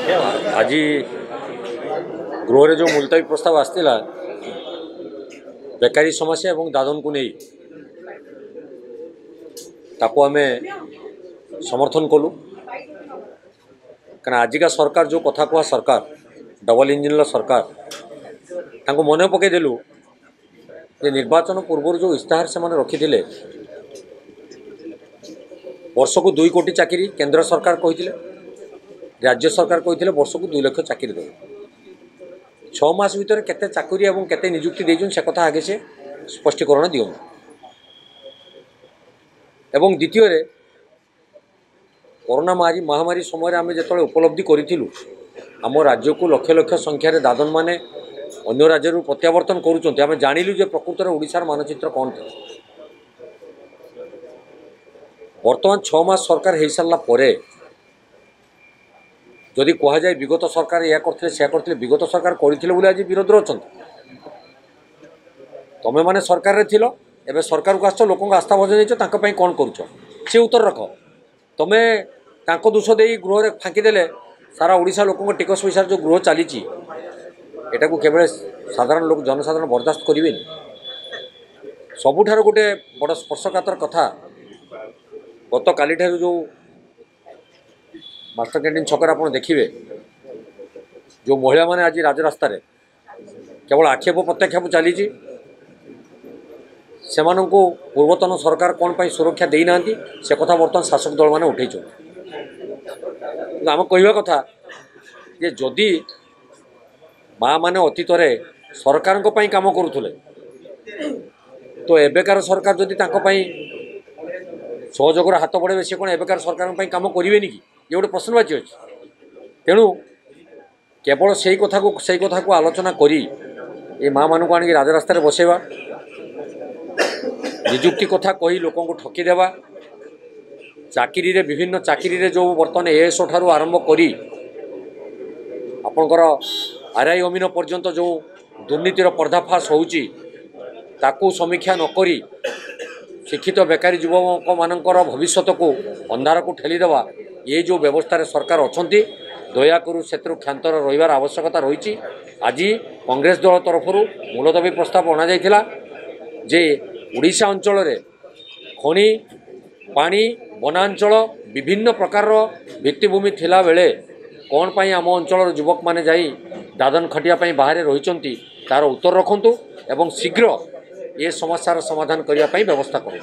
आज गृह जो मुलतवी प्रस्ताव आसला बेकारी समस्या और दादन को नहीं ताको आम समर्थन कलु क्या आजिका सरकार जो कथा कह सरकार डबल इंजिन सरकार मन पकईदेलु जे निर्वाचन पूर्व जो इस्ताहार से रखी वर्ष को 2 कोटी चाकरी केंद्र सरकार कही राज्य सरकार कही वर्ष को 2 लाख चाकरी दे 6 मास भितर केते चाकरी और केते नियुक्ति देछन से कथा आगे से स्पष्टीकरण दियो एवं द्वितीय कोरोना महामारी समय आम जो उपलब्धि करूँ आम राज्य को लक्ष लक्ष संख्यार दादन माने अन्य राज्य प्रत्यावर्तन करुँच आम जानिलु जे प्रकृत ओडिशार मानचित्र कौन था। वर्तमान 6 मास सरकार हो सारा जदि कह जाए विगत सरकार या करते विगत सरकार करते आज विरोध अच्छा तुम मैंने सरकार रे थिलो एबे सरकार को आस लोक आस्था भजन कौन करुच से उत्तर रख तुम्हें दोष दे गृह फाँकीदे सारा ओडिशा लोक टिकस पैसा जो गृह चली एटा को केवल साधारण लोक जनसाधारण बर्दास्त करेंगे सबुठार गोटे बड़ स्पर्शकातर कथा गत काली जो मास्टर कैंटीन छक आप देखिए जो महिला माने आज राजरास्त केवल आक्षेप प्रत्याक्षेप चली से पूर्वतन सरकार कौन पर सुरक्षा देना से कथा बर्तमान शासक दल मैंने उठे आम कहवा कथा जे जदि माँ माने अतीत सरकार काम करुले तो एबेकार सरकार जदि सहयोगर हाथ बढ़े सी कौन एबेकार सरकार काम करेंगे कि ये गोटे प्रश्नवाची अच्छे तेणु केवल से कथा को आलोचना करी ये माँ मान को आनिक राजरास्त बसैवा निजुक्ति कथा कही लोक ठकीदेवा चाकरी रे विभिन्न चाकरी रे जो बर्तमान एएसओ ठारू आरंभ करी आपणकर आरआई अमीन पर्यंत जो दुर्नीतिर पर्दाफाश होउची ताकू समीक्षा नकरी शिक्षित बेकारी युवक मानकर भविष्यत को अंधार को ठेलीदेवा ये जो व्यवस्था सरकार अच्छी दयाकु से क्षांतर रही आवश्यकता रही। आज कांग्रेस दल तरफ मुलतवी प्रस्ताव अणा जे ओडिशा अंचल खनि पानी वनांचल विभिन्न प्रकार भित्तिभूमि थिला बेले कौन पाई आम अंचल युवक माने जाई दादन खटिया बाहर रही तार उत्तर रखंतु एवं शीघ्र ये समस्यार समाधान करने व्यवस्था करूँ।